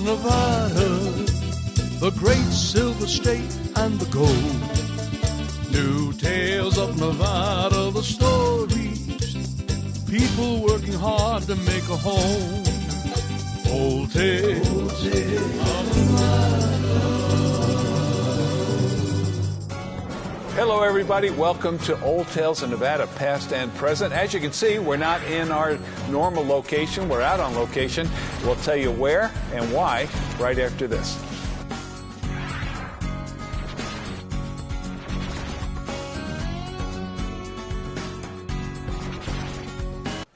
Nevada, the great silver state and the gold. New tales of Nevada, the stories, people working hard to make a home. Old tales of Nevada. Hello, everybody. Welcome to Old Tales of Nevada, past and present. As you can see, we're not in our normal location. We're out on location. We'll tell you where and why right after this.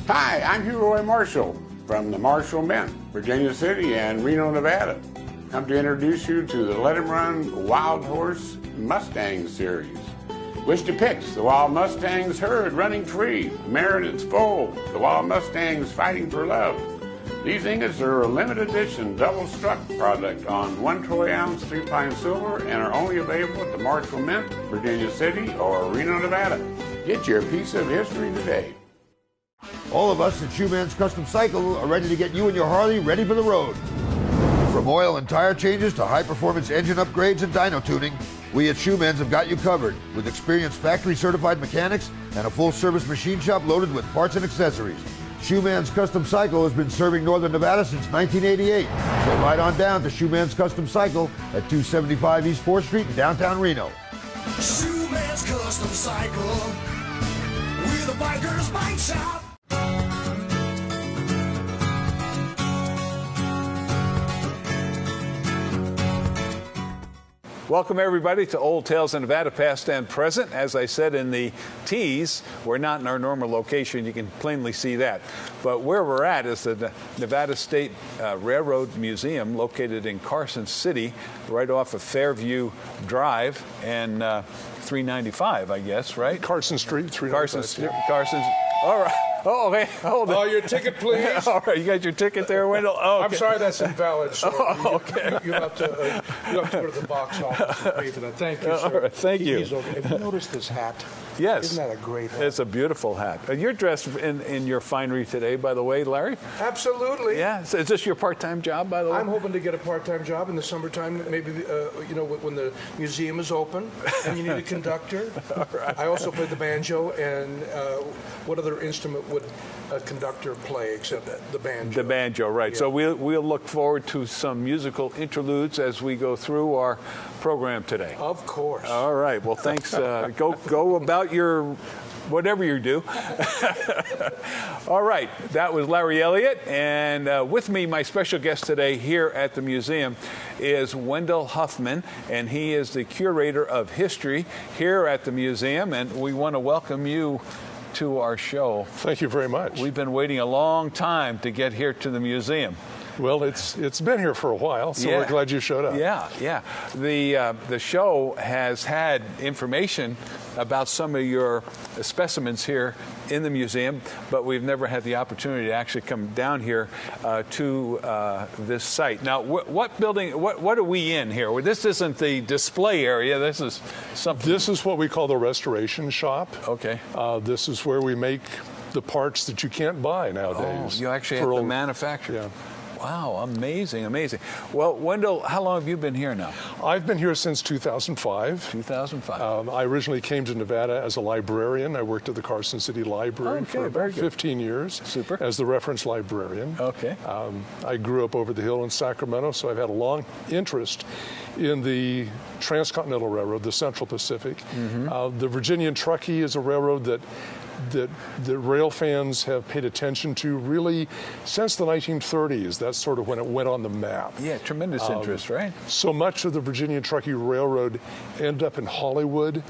Hi, I'm Hugh Roy Marshall from the Marshall Mint, Virginia City and Reno, Nevada. I'm to introduce you to the Let 'em Run Wild Horse Mustang series, which depicts the wild Mustangs herd running free, mare and its foal, the wild Mustangs fighting for love. These ingots are a limited edition double-struck product on 1 troy ounce 3-pine silver and are only available at the Marshall Mint, Virginia City or Reno, Nevada. Get your piece of history today. All of us at Shoeman's Custom Cycle are ready to get you and your Harley ready for the road. From oil and tire changes to high-performance engine upgrades and dyno tuning, we at Shoeman's have got you covered with experienced factory-certified mechanics and a full-service machine shop loaded with parts and accessories. Shoeman's Custom Cycle has been serving Northern Nevada since 1988. So ride on down to Shoeman's Custom Cycle at 275 East 4th Street in downtown Reno. Shoeman's Custom Cycle, we're the biker's bike shop. Welcome, everybody, to Old Tales of Nevada, past and present. As I said in the tease, we're not in our normal location. You can plainly see that. But where we're at is the Nevada State Railroad Museum, located in Carson City, right off of Fairview Drive and 395, I guess, right? Carson Street, 395. Carson's. All right. Oh, okay. Hold on. Oh, your ticket, please. All right. You got your ticket there, Wendell? Oh, okay. I'm sorry, that's invalid, sir. Oh, okay. You have to go to the box office and pay for that. Thank you, sir. All right. Thank you. Okay. Have you noticed this hat? Yes. Isn't that a great hat? It's a beautiful hat. You're dressed in your finery today, by the way, Larry? Absolutely. Yeah. So is this your part-time job, by the way? I'm hoping to get a part-time job in the summertime, maybe, when the museum is open and you need a conductor. All right. I also play the banjo, and what other instrument would a conductor play except the banjo? The banjo, right. Yeah. So we'll look forward to some musical interludes as we go through our program today. Of course. All right. Well, thanks. Go about your whatever you do. All right. That was Larry Elliott. And with me, my special guest today here at the museum is Wendell Huffman, and he is the curator of history here at the museum. And we want to welcome you to our show. Thank you very much. We've been waiting a long time to get here to the museum. Well, it's been here for a while, so we're glad you showed up. Yeah. The show has had information about some of your specimens here in the museum, but we've never had the opportunity to actually come down here to this site. Now, what building? What are we in here? Well, this isn't the display area. This is something. This is what we call the restoration shop. Okay. This is where we make the parts that you can't buy nowadays. Oh, you actually have to manufacture. Yeah. Wow, amazing. Well, Wendell, how long have you been here now? I've been here since 2005. 2005. I originally came to Nevada as a librarian. I worked at the Carson City Library for about 15 years. Super. As the reference librarian. Okay. I grew up over the hill in Sacramento, so I've had a long interest in the Transcontinental Railroad, the Central Pacific. Mm-hmm. The Virginia and Truckee is a railroad that rail fans have paid attention to really since the 1930s. That's sort of when it went on the map. Yeah, tremendous interest, right? So much of the Virginia and Truckee Railroad ended up in Hollywood.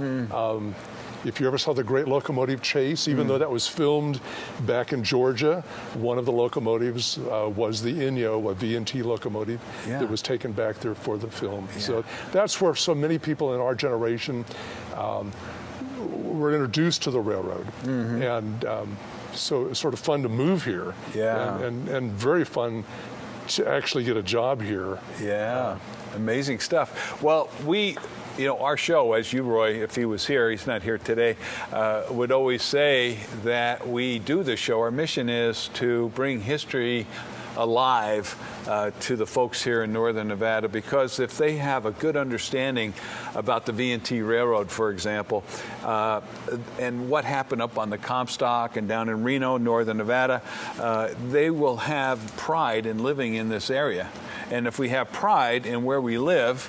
If you ever saw the Great Locomotive Chase, even though that was filmed back in Georgia, one of the locomotives was the Inyo, a V&T locomotive that was taken back there for the film. Yeah. So that's where so many people in our generation were introduced to the railroad. Mm-hmm. And so it's sort of fun to move here. Yeah. And very fun to actually get a job here. Yeah. Amazing stuff. Well, we You know, our show, as you, Roy, if he was here, he's not here today, would always say that we do this show. Our mission is to bring history alive to the folks here in northern Nevada, because if they have a good understanding about the V&T Railroad, for example, and what happened up on the Comstock and down in Reno, northern Nevada, they will have pride in living in this area. And if we have pride in where we live,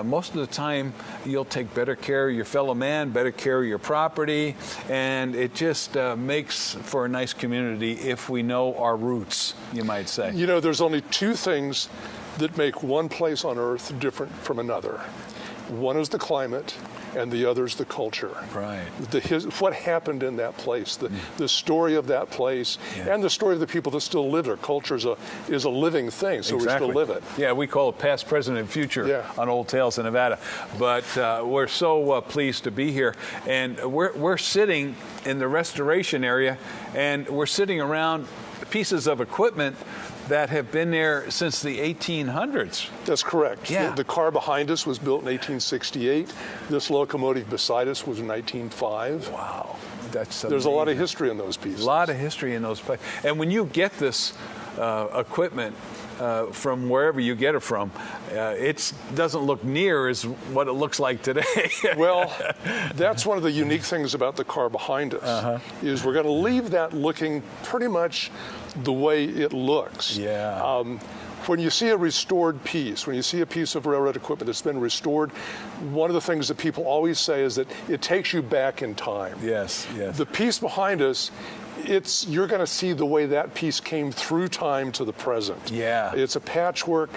most of the time you'll take better care of your fellow man, better care of your property, and it just makes for a nice community if we know our roots, you might say. You know, there's only two things that make one place on Earth different from another. One is the climate, and the other is the culture. Right. What happened in that place, the story of that place, and the story of the people that still live there. Culture is a living thing, so exactly. we still live it. Yeah, we call it past, present, and future on Old Tales in Nevada. But we're so pleased to be here. And we're sitting in the restoration area, and we're sitting around pieces of equipment that have been there since the 1800s. That's correct. Yeah. The car behind us was built in 1868. This locomotive beside us was in 1905. Wow. That's amazing. There's a lot of history in those pieces. A lot of history in those places. And when you get this equipment from wherever you get it from, it doesn't look near as what it looks like today. Well, that's one of the unique things about the car behind us, is we're going to leave that looking pretty much the way it looks. Yeah. When you see a restored piece, when you see a piece of railroad equipment that's been restored, one of the things that people always say is that it takes you back in time. Yes, yes. The piece behind us, you're going to see the way that piece came through time to the present. Yeah. It's a patchwork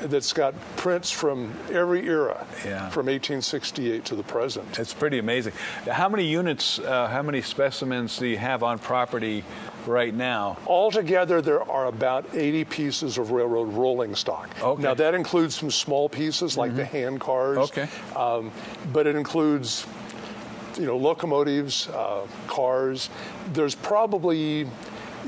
that's got prints from every era, Yeah. from 1868 to the present. It's pretty amazing. How many units, how many specimens do you have on property right now? Altogether, there are about 80 pieces of railroad rolling stock. Okay. Now, that includes some small pieces like the hand cars. Okay. But it includes, locomotives, cars. There's probably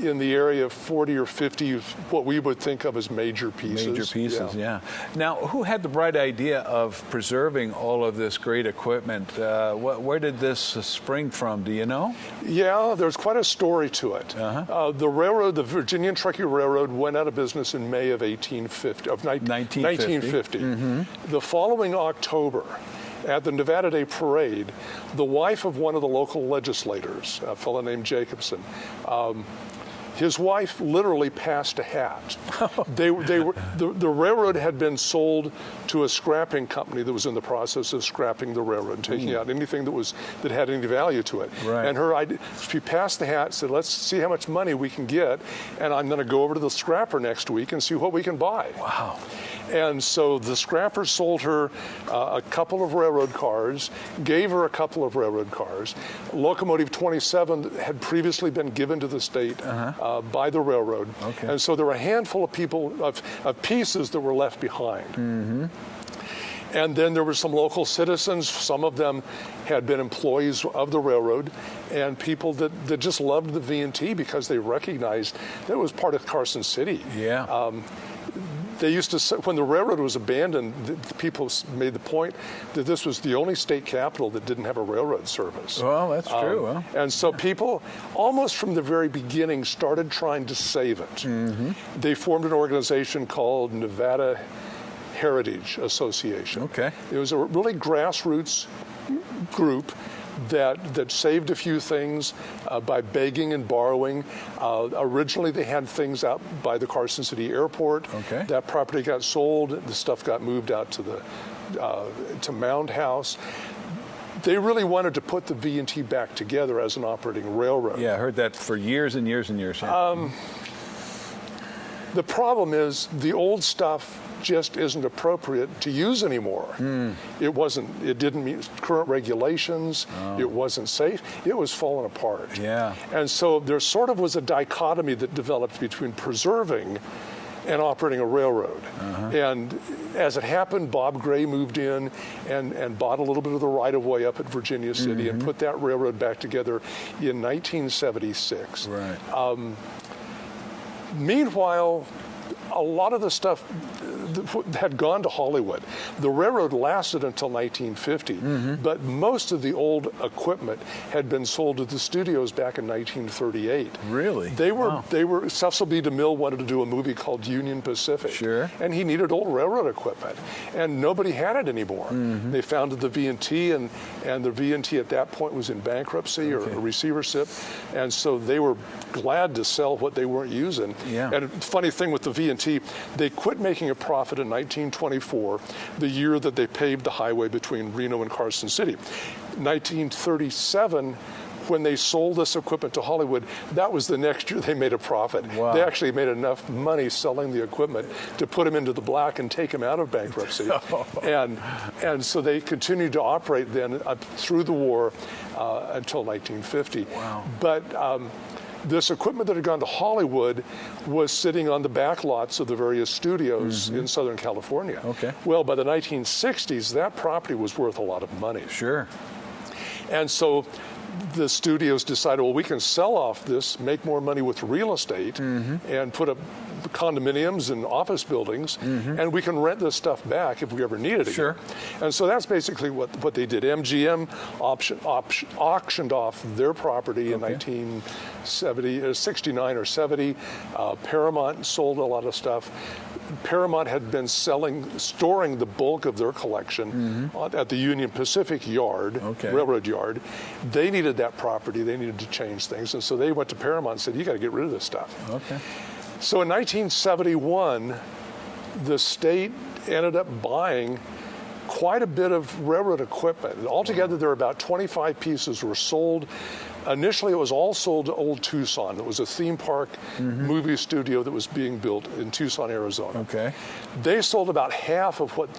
in the area of 40 or 50 what we would think of as major pieces. Major pieces, yeah. Now, who had the bright idea of preserving all of this great equipment? Where did this spring from? Do you know? Yeah, there's quite a story to it. The railroad, the Virginia and Truckee Railroad, went out of business in May of 1950. The following October, at the Nevada Day Parade, the wife of one of the local legislators, a fellow named Jacobson, his wife literally passed a hat. The railroad had been sold to a scrapping company that was in the process of scrapping the railroad, taking out anything that had any value to it. Right. And she passed the hat, said, "Let's see how much money we can get, and I'm going to go over to the scrapper next week and see what we can buy." Wow. And so the scrapper sold her a couple of railroad cars, gave her a couple of railroad cars. Locomotive 27 had previously been given to the state by the railroad. Okay. And so there were a handful of of pieces that were left behind. And then there were some local citizens. Some of them had been employees of the railroad, and people that just loved the V&T because they recognized that it was part of Carson City. Yeah. They used to say, when the railroad was abandoned, the people made the point that this was the only state capital that didn't have a railroad service. Well, that's true. Huh? And so people, almost from the very beginning, started trying to save it. They formed an organization called Nevada Heritage Association. Okay. It was a really grassroots group that saved a few things by begging and borrowing. Originally, they had things out by the Carson City Airport. Okay. That property got sold. The stuff got moved out to Mound House. They really wanted to put the V&T back together as an operating railroad. Yeah, I heard that for years and years and years. Yeah. The problem is the old stuff just isn't appropriate to use anymore. It didn't meet current regulations. It wasn't safe. It was falling apart. Yeah. And so there sort of was a dichotomy that developed between preserving and operating a railroad. And as it happened, Bob Gray moved in and bought a little bit of the right-of-way up at Virginia City and put that railroad back together in 1976. Right. Meanwhile, a lot of the stuff had gone to Hollywood. The railroad lasted until 1950, but most of the old equipment had been sold to the studios back in 1938. Really? They were Cecil B. DeMille wanted to do a movie called Union Pacific. Sure. And he needed old railroad equipment, and nobody had it anymore. They founded the V&T, and the V&T at that point was in bankruptcy or receivership, and so they were glad to sell what they weren't using. Yeah. And funny thing with the V&T, they quit making a profit in 1924, the year that they paved the highway between Reno and Carson City. 1937, when they sold this equipment to Hollywood, that was the next year they made a profit. Wow. They actually made enough money selling the equipment to put them into the black and take them out of bankruptcy. and so they continued to operate then through the war until 1950. Wow. But this equipment that had gone to Hollywood was sitting on the back lots of the various studios in Southern California. Okay. Well, by the 1960s, that property was worth a lot of money. Sure. And so the studios decided, well, we can sell off this, make more money with real estate, and put up condominiums and office buildings, and we can rent this stuff back if we ever need it again. Sure. And so that's basically what they did. MGM auctioned off their property in 1969 or 70. Paramount sold a lot of stuff. Paramount had been storing the bulk of their collection at the Union Pacific yard, railroad yard. They needed that property. They needed to change things. And so they went to Paramount and said, you got to get rid of this stuff. Okay. So in 1971, the state ended up buying quite a bit of railroad equipment. Altogether, there were about 25 pieces were sold. Initially, it was all sold to Old Tucson. It was a theme park movie studio that was being built in Tucson, Arizona. Okay. They sold about half of what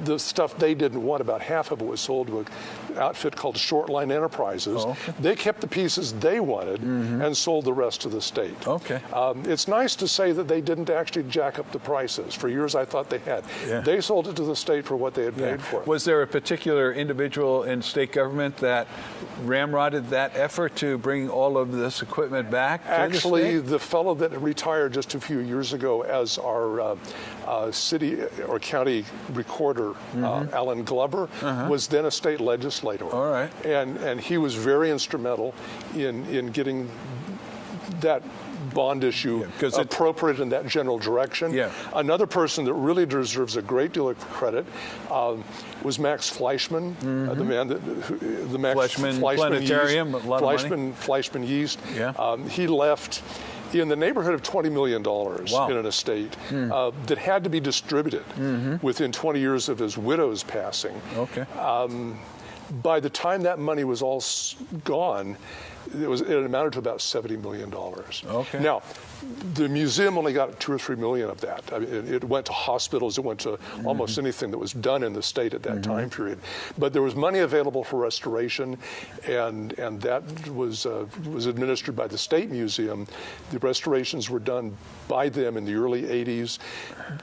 the stuff they didn't want. About half of it was sold to an outfit called Shortline Enterprises. Oh, okay. They kept the pieces they wanted and sold the rest to the state. Okay. It's nice to say that they didn't actually jack up the prices. For years, I thought they had. Yeah. They sold it to the state for what they had paid for it. Was there a particular individual in state government that ramrodded that effort to bring all of this equipment back? Actually, the fellow that retired just a few years ago as our city or county recorder, Alan Glover, was then a state legislator. All right. And he was very instrumental in getting that bond issue appropriate in that general direction. Yeah. Another person that really deserves a great deal of credit was Max Fleischman, the man that the Max Fleischman Planetarium, Yeast, a lot of money. Fleischman Yeast. Yeah. He left in the neighborhood of $20 million in an estate that had to be distributed within 20 years of his widow's passing. Okay. By the time that money was all gone, it amounted to about $70 million. Okay. Now, the museum only got 2 or 3 million of that. I mean, it went to hospitals. It went to almost anything that was done in the state at that time period. But there was money available for restoration, and that was administered by the State Museum. The restorations were done by them in the early 80s.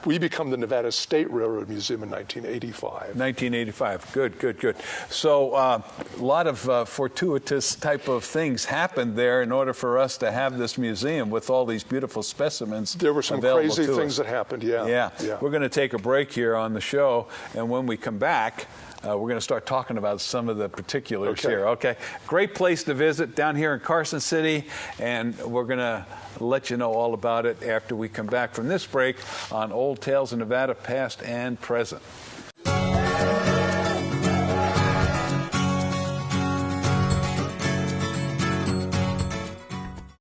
We become the Nevada State Railroad Museum in 1985. 1985. Good. So a lot of fortuitous type of things happened there in order for us to have this museum with all these beautiful specimens. There were some crazy things that happened, yeah. We're going to take a break here on the show, and when we come back, we're going to start talking about some of the particulars here. Okay. Great place to visit down here in Carson City, and we're going to let you know all about it after we come back from this break on Old Tales of Nevada, Past and Present.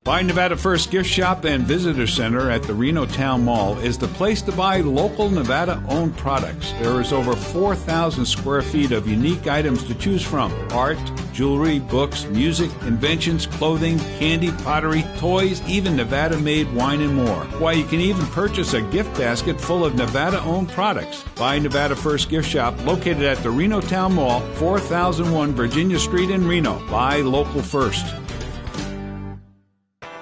Buy Nevada First Gift Shop and Visitor Center at the Reno Town Mall is the place to buy local Nevada-owned products. There is over 4,000 square feet of unique items to choose from. Art, jewelry, books, music, inventions, clothing, candy, pottery, toys, even Nevada-made wine and more. Why, you can even purchase a gift basket full of Nevada-owned products. Buy Nevada First Gift Shop located at the Reno Town Mall, 4001 Virginia Street in Reno. Buy local first.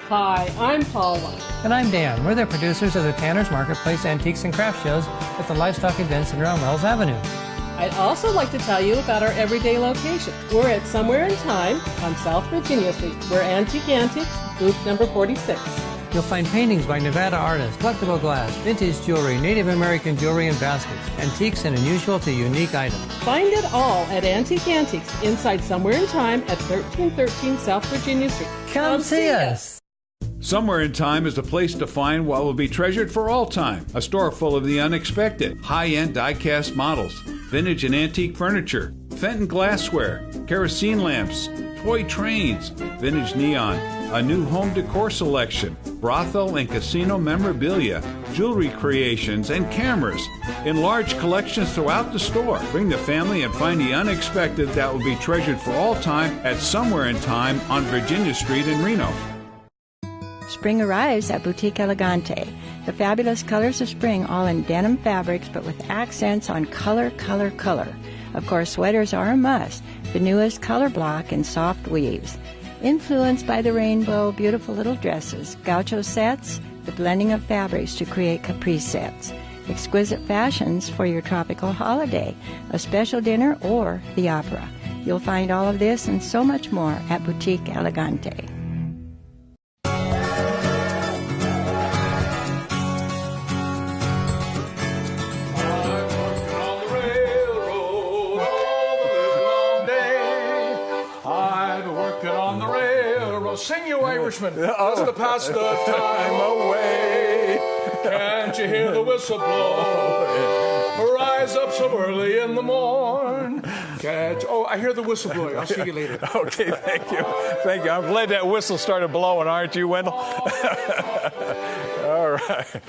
Hi, I'm Paula. And I'm Dan. We're the producers of the Tanner's Marketplace Antiques and Craft Shows at the Livestock Event Center on Wells Avenue. I'd also like to tell you about our everyday location. We're at Somewhere in Time on South Virginia Street. We're Antique Antiques, booth number 46. You'll find paintings by Nevada artists, collectible glass, vintage jewelry, Native American jewelry and baskets, antiques and unusual to unique items. Find it all at Antique Antiques inside Somewhere in Time at 1313 South Virginia Street. Come see us. Somewhere in Time is a place to find what will be treasured for all time. A store full of the unexpected. High-end die-cast models, vintage and antique furniture, Fenton glassware, kerosene lamps, toy trains, vintage neon, a new home decor selection, brothel and casino memorabilia, jewelry creations, and cameras in large collections throughout the store. Bring the family and find the unexpected that will be treasured for all time at Somewhere in Time on Virginia Street in Reno. Spring arrives at Boutique Elegante. The fabulous colors of spring, all in denim fabrics, but with accents on color, color, color. Of course, sweaters are a must. The newest color block in soft weaves. Influenced by the rainbow, beautiful little dresses, gaucho sets, the blending of fabrics to create caprice sets. Exquisite fashions for your tropical holiday, a special dinner, or the opera. You'll find all of this and so much more at Boutique Elegante. Sing, you Irishman, just to pass the time away. Can't you hear the whistle blow? Rise up so early in the morn. Oh, I hear the whistle blowing. I'll see you later. Okay, thank you. Thank you. I'm glad that whistle started blowing, aren't you, Wendell? All right.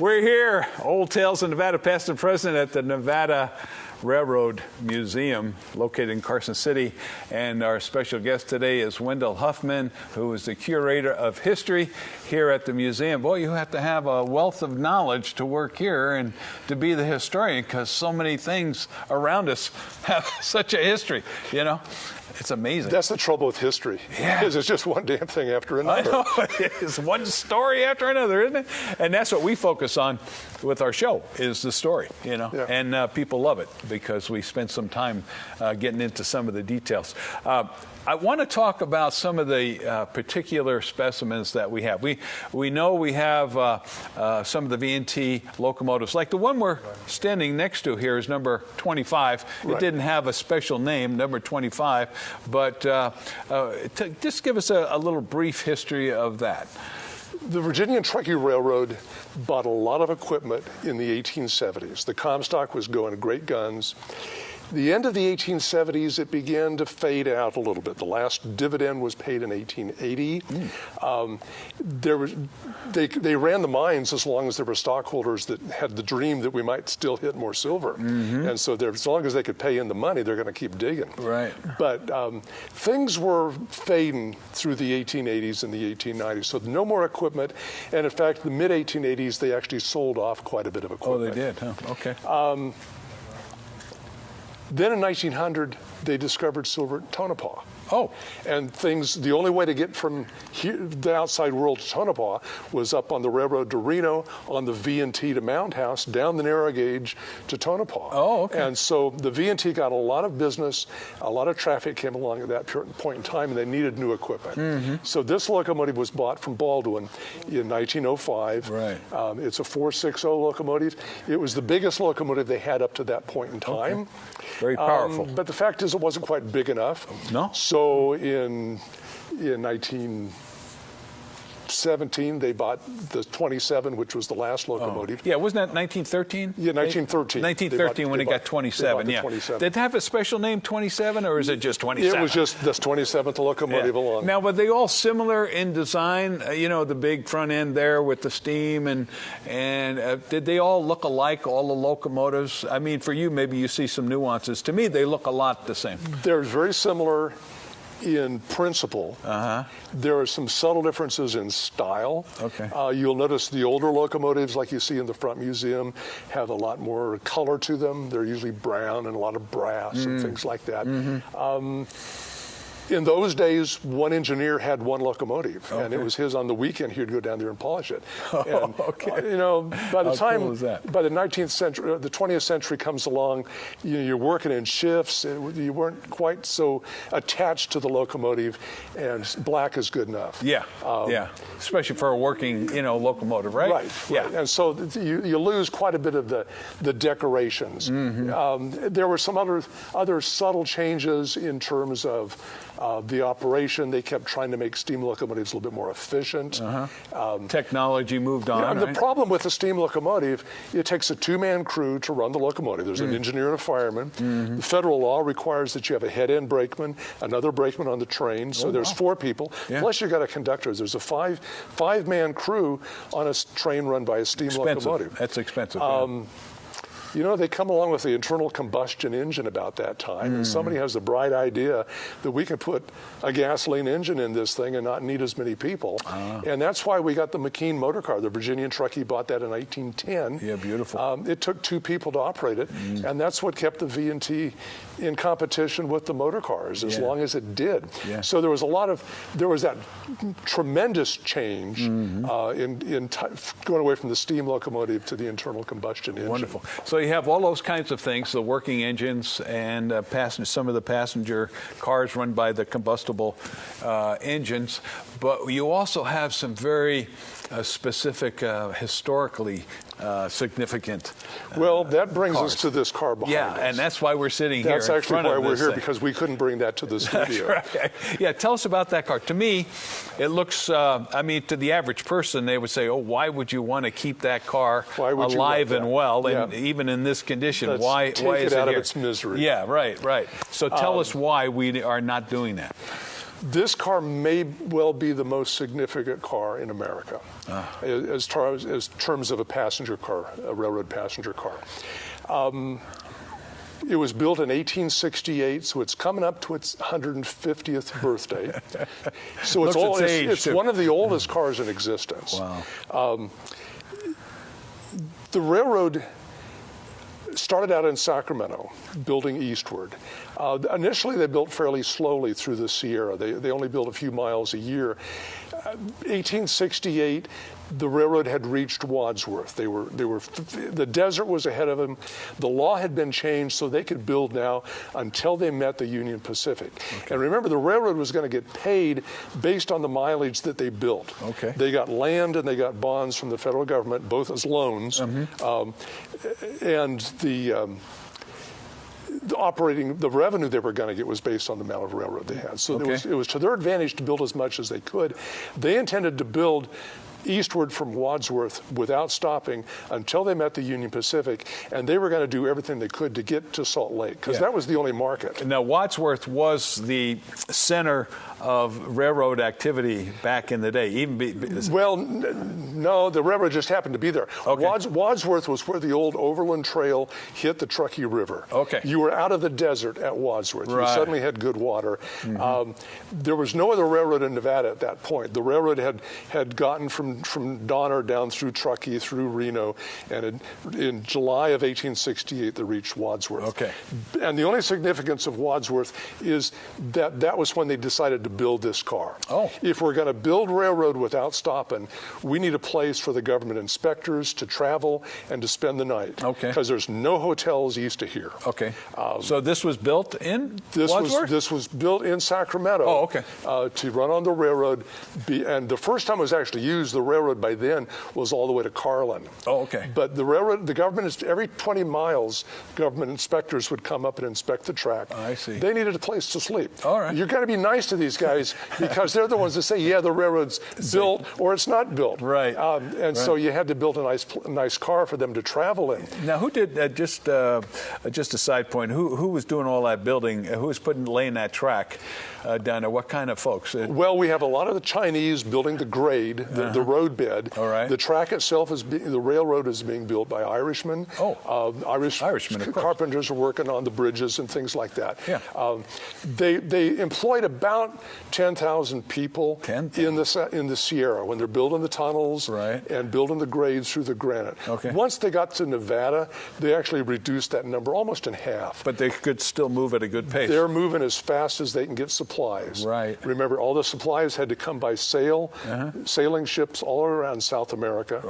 We're here, Old Tales of Nevada, past and present, at the Nevada Railroad Museum located in Carson City, and our special guest today is Wendell Huffman, who is the curator of history here at the museum. Boy, you have to have a wealth of knowledge to work here and to be the historian, because so many things around us have such a history, you know. It's amazing. That's the trouble with history. Yeah. It's just one damn thing after another. I know. It's one story after another, isn't it? And that's what we focus on with our show, is the story, you know. Yeah. And people love it because we spend some time getting into some of the details. I want to talk about some of the particular specimens that we have. We know we have some of the V&T locomotives, like the one we're standing next to here is number 25. Right. It didn't have a special name, number 25, but just give us a little brief history of that. The Virginia and Truckee Railroad bought a lot of equipment in the 1870s. The Comstock was going great guns. The end of the 1870s, it began to fade out a little bit. The last dividend was paid in 1880. They ran the mines as long as there were stockholders that had the dream that we might still hit more silver. And so as long as they could pay in the money, they're going to keep digging. Right. But things were fading through the 1880s and the 1890s. So no more equipment. And in fact, the mid-1880s, they actually sold off quite a bit of equipment. Oh, they did, huh? Okay. Then in 1900, they discovered silver at Tonopah. Oh. And the only way to get from here, the outside world to Tonopah was up on the railroad to Reno, on the V&T to Mound House, down the narrow gauge to Tonopah. Oh, okay. And so the V&T got a lot of business, a lot of traffic came along at that point in time, and they needed new equipment. So this locomotive was bought from Baldwin in 1905. Right. It's a 460 locomotive. It was the biggest locomotive they had up to that point in time. Okay. Very powerful. But the fact is it wasn't quite big enough. No. So in 1917, they bought the 27, which was the last locomotive. Yeah, wasn't that 1913? Yeah, 1913. 1913 when it got 27, yeah. 27. Did it have a special name, 27, or is it just 27? It was just this 27th locomotive along. Now, were they all similar in design? You know, the big front end there with the steam, and did they all look alike, all the locomotives? I mean, for you, maybe you see some nuances. To me, they look a lot the same. They're very similar in principle. There are some subtle differences in style. Okay. You'll notice the older locomotives, like you see in the front museum, have a lot more color to them. They're usually brown and a lot of brass and things like that. In those days, one engineer had one locomotive, and it was his on the weekend. He'd go down there and polish it. And, you know, by the time, by the 19th century, the 20th century comes along, you're working in shifts. You weren't quite so attached to the locomotive, and black is good enough. Yeah, especially for a working, you know, locomotive, right? Right. And so you lose quite a bit of the decorations. There were some other subtle changes in terms of the operation. They kept trying to make steam locomotives a little bit more efficient. Technology moved on. The problem with the steam locomotive, it takes a two-man crew to run the locomotive. There's an engineer and a fireman. The federal law requires that you have a head-end brakeman, another brakeman on the train. So there's 4 people. Plus you got a conductor. There's a five-man crew on a train run by a steam locomotive. That's expensive. You know, they come along with the internal combustion engine about that time, and somebody has the bright idea that we can put a gasoline engine in this thing and not need as many people. And that's why we got the McKean motor car. The Virginian truckie bought that in 1910. Yeah, beautiful. It took 2 people to operate it, and that's what kept the V&T in competition with the motor cars as long as it did. So there was that tremendous change in going away from the steam locomotive to the internal combustion engine. Wonderful. So you have all those kinds of things, the working engines and some of the passenger cars run by the combustible engines, but you also have some very specific, historically significant Well, that brings cars. us to this car behind us. And that's why we're sitting here. That's actually why we're here, thing. because we couldn't bring that to the studio. That's right. Yeah, tell us about that car. To me, it looks, I mean, to the average person, they would say, oh, why would you want to keep that car alive and well, and even in this condition? Why is it out here? of its misery. Yeah, right. So tell us why we are not doing that. This car may well be the most significant car in America as terms of a passenger car, a railroad passenger car. It was built in 1868, so it's coming up to its 150th birthday. So it's one of the oldest cars in existence. Wow. The railroad started out in Sacramento, building eastward. Initially, they built fairly slowly through the Sierra. They only built a few miles a year. 1868, the railroad had reached Wadsworth. The desert was ahead of them. The law had been changed so they could build now until they met the Union Pacific. And remember, the railroad was going to get paid based on the mileage that they built. They got land and they got bonds from the federal government, both as loans, and the revenue they were going to get was based on the amount of railroad they had. So it was to their advantage to build as much as they could. They intended to build eastward from Wadsworth without stopping until they met the Union Pacific, and they were going to do everything they could to get to Salt Lake, because that was the only market. Now, Wadsworth was the center of railroad activity back in the day. Well, no, the railroad just happened to be there. Wadsworth was where the old Overland Trail hit the Truckee River. You were out of the desert at Wadsworth. You suddenly had good water. There was no other railroad in Nevada at that point. The railroad had gotten from Donner down through Truckee, through Reno, and in July of 1868, they reached Wadsworth. And the only significance of Wadsworth is that was when they decided to build this car. If we're going to build railroad without stopping, we need a place for the government inspectors to travel and to spend the night. Because there's no hotels east of here. So this was built in Wadsworth? This was built in Sacramento to run on the railroad. And the first time it was actually used, the railroad by then was all the way to Carlin. But the railroad, the government, every 20 miles, government inspectors would come up and inspect the track. They needed a place to sleep. You've got to be nice to these guys, because they're the ones that say, yeah, the railroad's built or it's not built. So you had to build a nice car for them to travel in. Now, who did, just a side point, who was doing all that building? Who was laying that track down there? What kind of folks? Well, we have a lot of the Chinese building the grade. The roadbed. All right. The track itself the railroad is being built by Irishmen. Irishmen, of course. Carpenters are working on the bridges and things like that. Yeah. They employed about 10,000 people 10,000. in the Sierra when they're building the tunnels and building the grades through the granite. Okay. Once they got to Nevada, they actually reduced that number almost in half. But they could still move at a good pace. They're moving as fast as they can get supplies. Right. Remember, all the supplies had to come by sail, sailing ships all around South America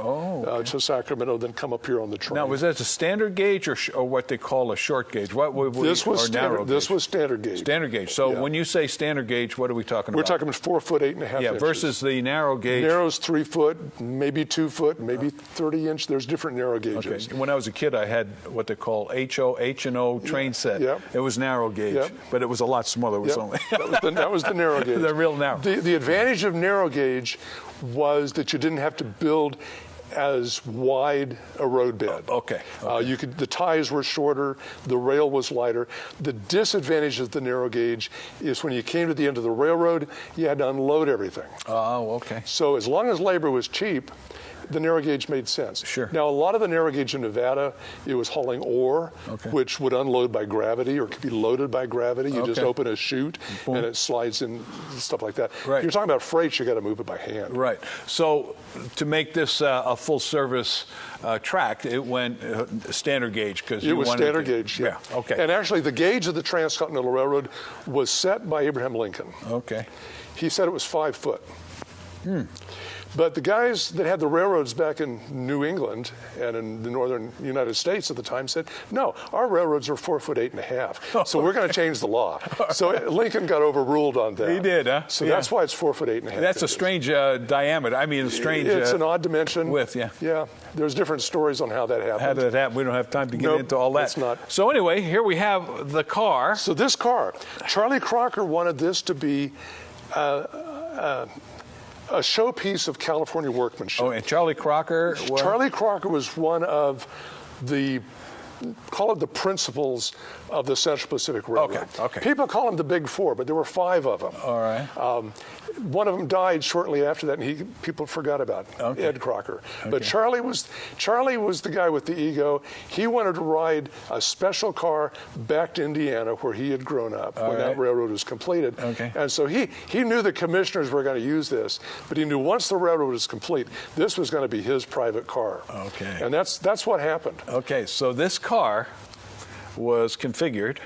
to Sacramento, then come up here on the train. Now, was that a standard gauge or what they call a short gauge? This was narrow gauge? This was standard gauge. Standard gauge. So when you say standard gauge, what are we talking We're about? talking 4 foot, 8.5 inches. Versus the narrow gauge. Narrow's 3 foot, maybe 2 foot, maybe 30 inch. There's different narrow gauges. Okay. When I was a kid, I had what they call H&O train set. Yep. It was narrow gauge, Yep. but it was a lot smaller. It was only that was the narrow gauge. The real narrow. The advantage of narrow gauge was that you didn't have to build as wide a roadbed. Okay. The ties were shorter, the rail was lighter. The disadvantage of the narrow gauge is when you came to the end of the railroad, you had to unload everything. Oh, okay. So as long as labor was cheap, the narrow gauge made sense. Sure. Now, a lot of the narrow gauge in Nevada, it was hauling ore, which would unload by gravity or could be loaded by gravity. You just open a chute and it slides in, stuff like that. Right. If you're talking about freight, you got to move it by hand. Right. So to make this a full service track, it went standard gauge because it was standard gauge. Yeah. Okay. And actually, the gauge of the Transcontinental Railroad was set by Abraham Lincoln. Okay. He said it was 5 foot. But the guys that had the railroads back in New England and in the northern United States at the time said, no, our railroads are 4 foot 8.5. So we're going to change the law. So Lincoln got overruled on that. He did, huh? So that's why it's 4 foot 8.5. That's a strange diameter. I mean, a strange. It's an odd dimension. Width, yeah. Yeah. There's different stories on how that happened. How did that happen? We don't have time to get into all that. It's not. So anyway, here we have the car. So this car, Charlie Crocker wanted this to be a showpiece of California workmanship. Oh, and Charlie Crocker was? Charlie Crocker was one of the, call it the principals of the Central Pacific Railroad. Okay. People call them the Big Four, but there were 5 of them. All right. One of them died shortly after that, and people forgot about Ed Crocker. But Charlie was the guy with the ego. He wanted to ride a special car back to Indiana, where he had grown up when that railroad was completed. Okay. And so he knew the commissioners were going to use this, but he knew once the railroad was complete, this was going to be his private car. Okay. And that's what happened. Okay, so this car was configured.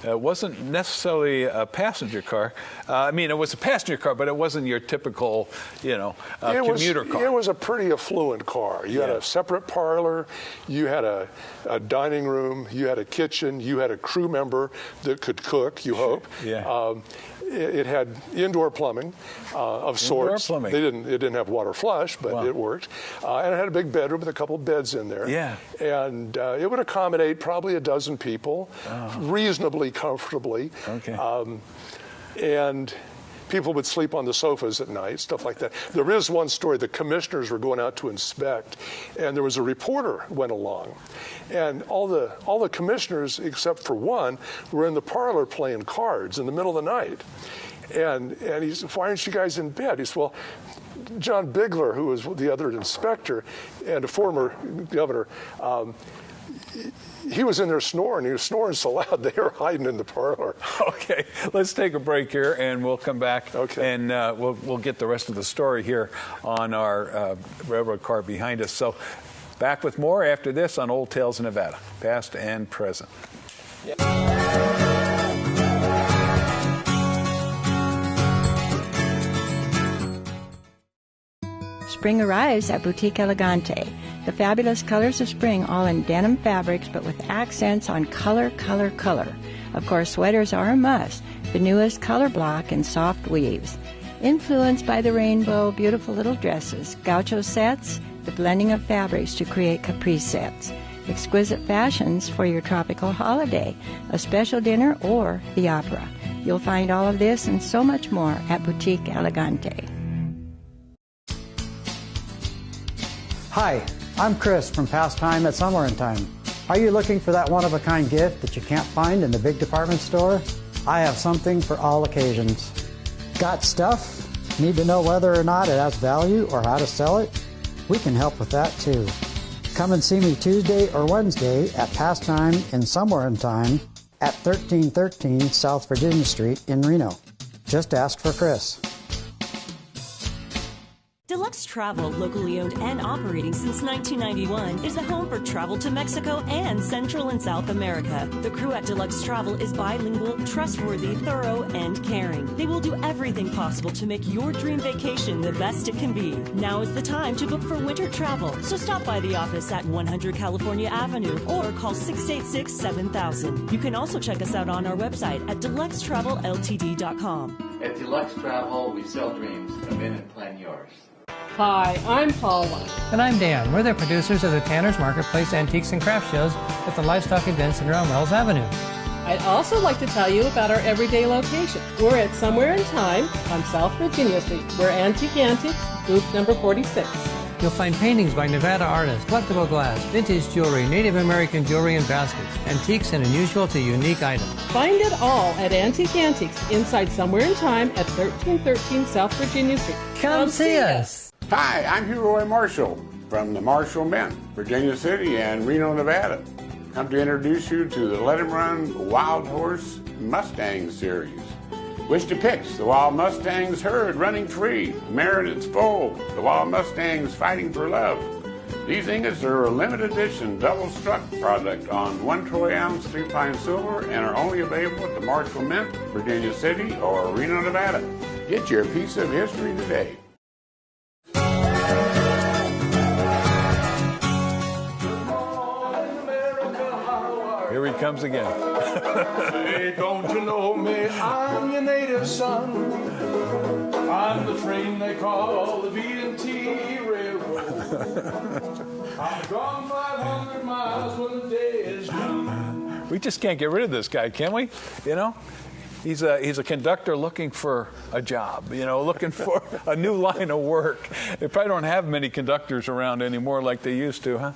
It wasn't necessarily a passenger car. I mean, it was a passenger car, but it wasn't your typical, commuter car. It was a pretty affluent car. You had a separate parlor. You had a dining room. You had a kitchen. You had a crew member that could cook, you hope. Yeah. It had indoor plumbing of sorts. Plumbing. It didn't have water flush, but it worked. And it had a big bedroom with a couple beds in there. Yeah. And it would accommodate probably a dozen people reasonably comfortably. Okay. And people would sleep on the sofas at night, stuff like that. There is one story. The commissioners were going out to inspect, and there was a reporter went along. And all the commissioners, except for one, were in the parlor playing cards in the middle of the night. And he said, why aren't you guys in bed? He said, well, John Bigler, who was the other inspector and a former governor, he was in there snoring. He was snoring so loud they were hiding in the parlor. Okay, let's take a break here, and we'll come back. Okay. And we'll get the rest of the story here on our railroad car behind us. So back with more after this on Old Tales of Nevada, past and present. Spring arrives at Boutique Elegante. The fabulous colors of spring, all in denim fabrics, but with accents on color, color, color. Of course, sweaters are a must. The newest color block in soft weaves. Influenced by the rainbow, beautiful little dresses, gaucho sets, the blending of fabrics to create caprice sets. Exquisite fashions for your tropical holiday, a special dinner, or the opera. You'll find all of this and so much more at Boutique Elegante. Hi, I'm Chris from Past Time at Somewhere in Time. Are you looking for that one-of-a-kind gift that you can't find in the big department store? I have something for all occasions. Got stuff? Need to know whether or not it has value or how to sell it? We can help with that too. Come and see me Tuesday or Wednesday at Pastime in Somewhere in Time at 1313 South Virginia Street in Reno. Just ask for Chris. Deluxe Travel, locally owned and operating since 1991, is the home for travel to Mexico and Central and South America. The crew at Deluxe Travel is bilingual, trustworthy, thorough, and caring. They will do everything possible to make your dream vacation the best it can be. Now is the time to book for winter travel, so stop by the office at 100 California Avenue or call 686-7000. You can also check us out on our website at deluxetravelLTD.com. At Deluxe Travel, we sell dreams. Come in and plan yours. Hi, I'm Paula. And I'm Dan. We're the producers of the Tanner's Marketplace Antiques and Craft Shows at the Livestock Event Center on Wells Avenue. I'd also like to tell you about our everyday location. We're at Somewhere in Time on South Virginia Street. We're Antique Antiques, booth number 46. You'll find paintings by Nevada artists, collectible glass, vintage jewelry, Native American jewelry and baskets, antiques and unusual to unique items. Find it all at Antique Antiques inside Somewhere in Time at 1313 South Virginia Street. Come see us. Hi, I'm Hugh Roy Marshall from the Marshall Men, Virginia City and Reno, Nevada. Come to introduce you to the Let 'em Run Wild Horse Mustang Series. Which depicts the Wild Mustangs herd running free, the mare in its foal, the Wild Mustangs fighting for love. These ingots are a limited edition double-struck product on 1 troy ounce 3-pine silver and are only available at the Marshall Mint, Virginia City or Reno, Nevada. Get your piece of history today. Here he comes again. Hey, don't you know me? I'm your native son. I'm the train they call the V&T Railroad. I've gone 500 miles when the day is done. We just can't get rid of this guy, can we? You know? He's a conductor looking for a job, you know, looking for a new line of work. They probably don't have many conductors around anymore like they used to, huh?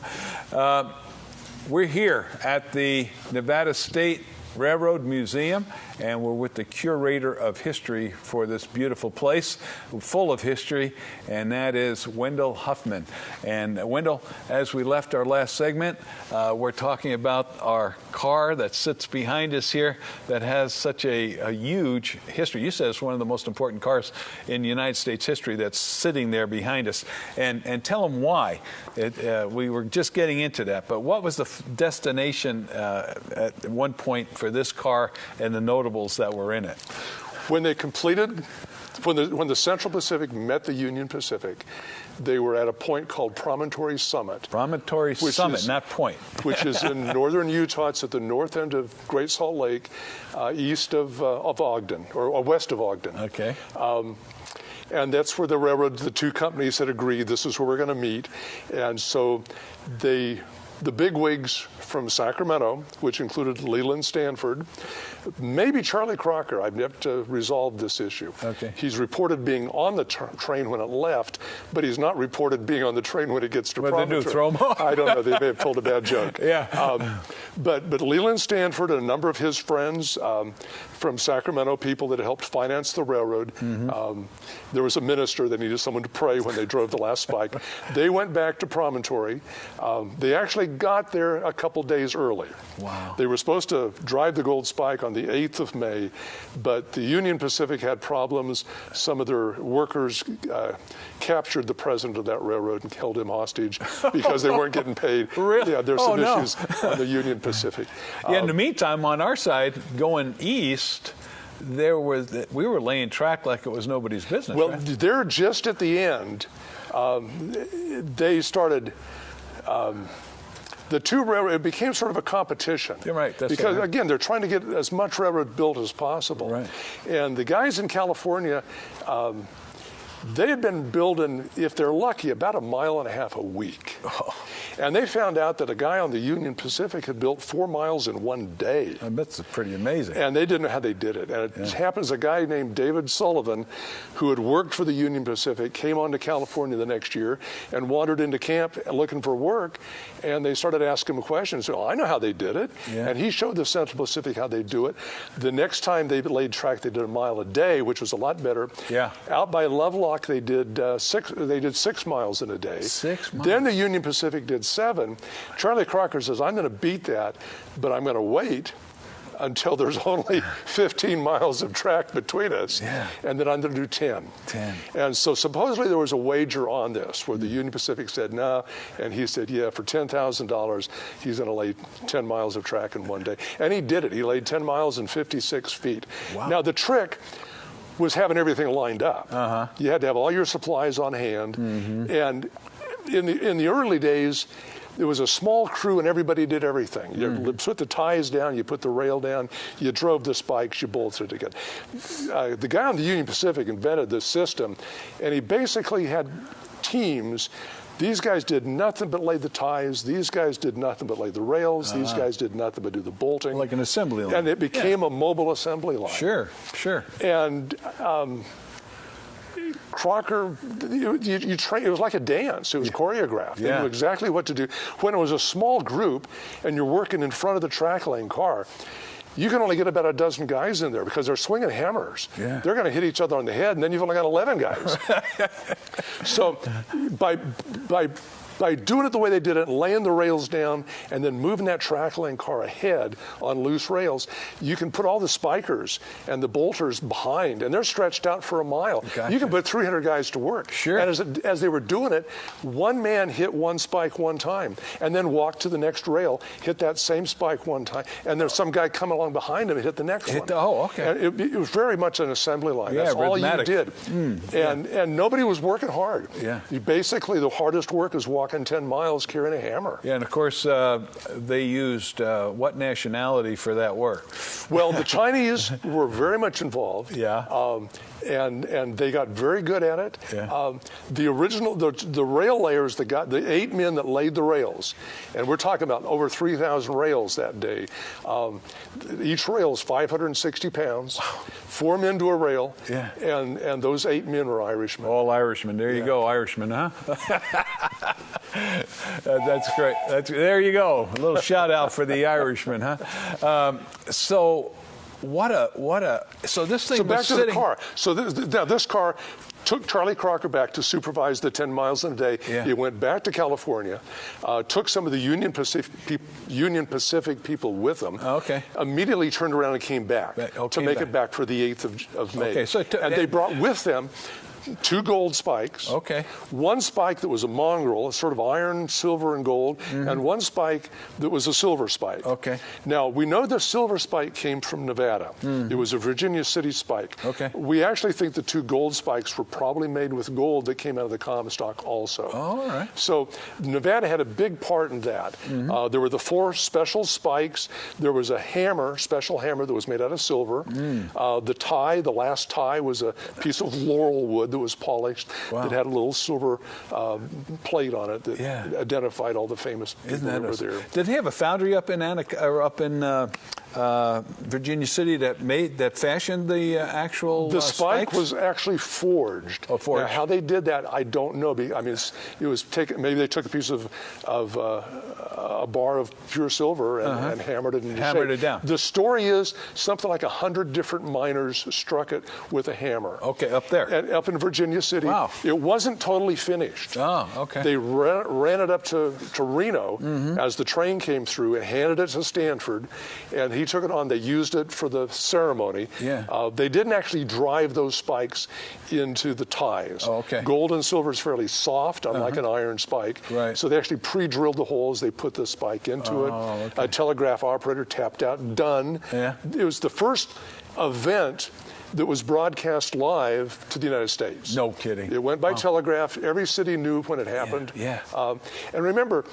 We're here at the Nevada State Railroad Museum, and we're with the curator of history for this beautiful place, full of history, and that is Wendell Huffman. And Wendell, as we left our last segment, we're talking about our car that sits behind us here that has such a huge history. You said it's one of the most important cars in United States history that's sitting there behind us. And tell them why. We were just getting into that, but what was the destination at one point for this car and the notables that were in it? When they completed, when the Central Pacific met the Union Pacific, they were at a point called Promontory Summit. Promontory Summit, not point. Which is in northern Utah. It's at the north end of Great Salt Lake, east of Ogden, or west of Ogden. Okay. And that's where the two companies had agreed this is where we're going to meet. And so the bigwigs from Sacramento, which included Leland Stanford, maybe Charlie Crocker. I've yet to resolve this issue. Okay. He's reported being on the train when it left, but he's not reported being on the train when it gets to Promontory. What did they do, throw him off? I don't know. They may have told a bad joke. Yeah. But Leland Stanford and a number of his friends from Sacramento, people that helped finance the railroad, there was a minister that needed someone to pray when they drove the last spike. They went back to Promontory. They actually got there a couple days early. Wow. They were supposed to drive the gold spike on the 8th of May, but the Union Pacific had problems. Some of their workers captured the president of that railroad and held him hostage because they weren't getting paid. Really? Yeah, there's some issues on the Union Pacific. Yeah, in the meantime, on our side, going east, we were laying track like it was nobody's business. Well, right? they're just at the end. They started. The two railroads, it became sort of a competition. You're right. That's because, right. again, they're trying to get as much railroad built as possible. Right. And the guys in California, They had been building, if they're lucky, about 1.5 miles a week. Oh. And they found out that a guy on the Union Pacific had built 4 miles in one day. I bet it's pretty amazing. And they didn't know how they did it. And it happens a guy named David Sullivan, who had worked for the Union Pacific, came on to California the next year and wandered into camp looking for work. And they started asking him questions. So, I know how they did it. Yeah. And he showed the Central Pacific how they do it. The next time they laid track, they did 1 mile a day, which was a lot better. Yeah. Out by Lovelock, they did 6 miles in a day. 6 miles. Then the Union Pacific did 7. Charlie Crocker says, I'm going to beat that, but I'm going to wait until there's only 15 miles of track between us, and then I'm going to do 10. And so supposedly there was a wager on this where the Union Pacific said no, and he said, yeah, for $10,000, he's going to lay 10 miles of track in one day. And he did it. He laid 10 miles in 56 feet. Wow. Now, the trick was having everything lined up. You had to have all your supplies on hand. And in the early days, there was a small crew and everybody did everything. You put the ties down, you put the rail down, you drove the spikes, you bolted it together. The guy on the Union Pacific invented this system, and he basically had teams. These guys did nothing but lay the ties. These guys did nothing but lay the rails. These guys did nothing but do the bolting. Like an assembly line. And it became a mobile assembly line. Sure. And Crocker, you train. It was like a dance. It was choreographed. They knew exactly what to do. When it was a small group and you're working in front of the track lane car, you can only get about a dozen guys in there because they're swinging hammers. They're going to hit each other on the head, and then you've only got 11 guys. So by doing it the way they did it, laying the rails down, and then moving that track lane car ahead on loose rails, you can put all the spikers and the bolters behind, and they're stretched out for 1 mile. You can put 300 guys to work. And as they were doing it, one man hit one spike one time, and then walked to the next rail, hit that same spike one time, and there's some guy coming along behind him and hit the next one. And it was very much an assembly line. That's all you did. And nobody was working hard. Basically, the hardest work is walking 10 miles carrying a hammer. And of course, they used what nationality for that work? Well, the Chinese were very much involved. And they got very good at it. The original, the rail layers that got, the 8 men that laid the rails, and we're talking about over 3,000 rails that day. Each rail is 560 pounds, 4 men to a rail, and those 8 men were Irishmen. All Irishmen. There you go, Irishmen, huh? That's great. There you go. A little shout out for the Irishmen, huh? So this thing So back was to sitting... the car. So this car took Charlie Crocker back to supervise the 10 miles in a day. He went back to California, took some of the Union Pacific people with him. Immediately turned around and came back to make it back for the 8th of May. And they brought with them 2 gold spikes. One spike that was a mongrel, a sort of iron, silver, and gold, and one spike that was a silver spike. Now, we know the silver spike came from Nevada. It was a Virginia City spike. We actually think the 2 gold spikes were probably made with gold that came out of the Comstock also. So Nevada had a big part in that. There were the 4 special spikes. There was a hammer, special hammer that was made out of silver. The tie, the last tie, was a piece of laurel wood that was polished, that had a little silver plate on it that identified all the famous people that were there. Did they have a foundry up in Virginia City that fashioned the actual The spike spikes? was actually forged. Forged. Now, how they did that, I don't know. I mean, it was taken. Maybe they took a piece of a bar of pure silver and hammered it into Hammered shape. it down. The story is something like 100 different miners struck it with a hammer. Up there. And up in Virginia City. It wasn't totally finished. They ran it up to Reno as the train came through and handed it to Stanford, and he took it on. They used it for the ceremony. They didn't actually drive those spikes into the ties. Gold and silver is fairly soft, unlike an iron spike. So they actually pre-drilled the holes. They put the spike into it. A telegraph operator tapped out, done. It was the first event that was broadcast live to the United States. No kidding. It went by telegraph. Every city knew when it happened. And remember,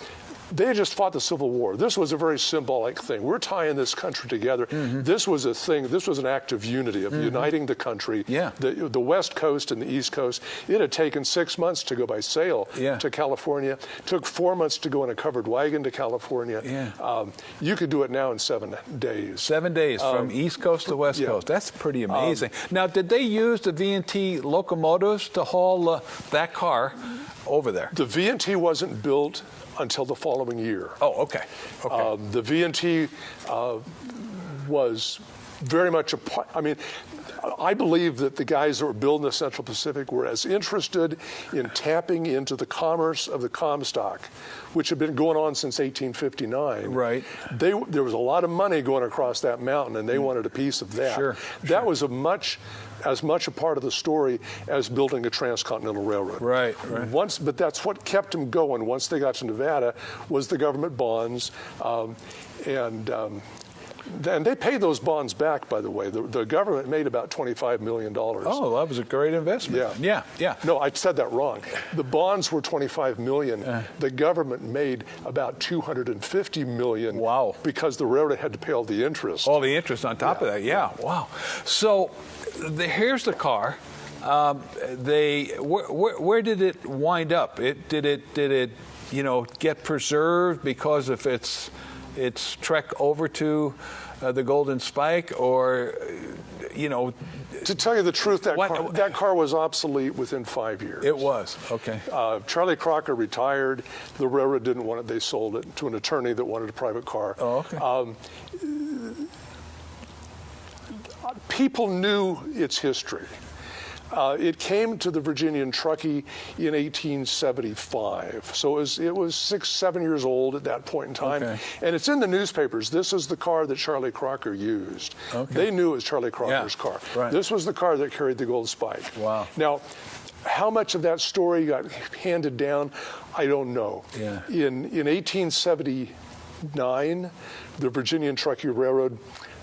they had just fought the Civil War. This was a very symbolic thing. We're tying this country together. This was a thing. This was an act of unity, of uniting the country. Yeah. The West Coast and the East Coast. It had taken 6 months to go by sail to California. Took 4 months to go in a covered wagon to California. Yeah. You could do it now in 7 days. 7 days from East Coast to West Coast. That's pretty amazing. Now, did they use the V&T locomotives to haul that car over there? The V&T wasn't built until the following year. Oh, okay. The V&T was very much a part. I mean, I believe that the guys that were building the Central Pacific were as interested in tapping into the commerce of the Comstock, which had been going on since 1859. Right. There was a lot of money going across that mountain, and they wanted a piece of that. That was as much a part of the story as building a transcontinental railroad. Right. But that's what kept them going once they got to Nevada was the government bonds, and they paid those bonds back, by the way. The government made about $25 million. Oh, that was a great investment. Yeah. No, I said that wrong. The bonds were $25 million. The government made about $250 million. Wow. Because the railroad had to pay all the interest. All the interest on top of that, wow. So here's the car. Where did it wind up? Did it get preserved because of its trek over to the Golden Spike, or To tell you the truth, that car was obsolete within 5 years. It was, okay. Charlie Crocker retired. The railroad didn't want it. They sold it to an attorney that wanted a private car. Oh, okay. People knew its history. It came to the Virginian Truckee in 1875, so it was 6-7 years old at that point in time, and it's in the newspapers. This is the car that Charlie Crocker used. They knew it was Charlie Crocker's car. Right. This was the car that carried the Gold Spike. Wow. Now, how much of that story got handed down, I don't know. Yeah. In 1879, the Virginian Truckee Railroad,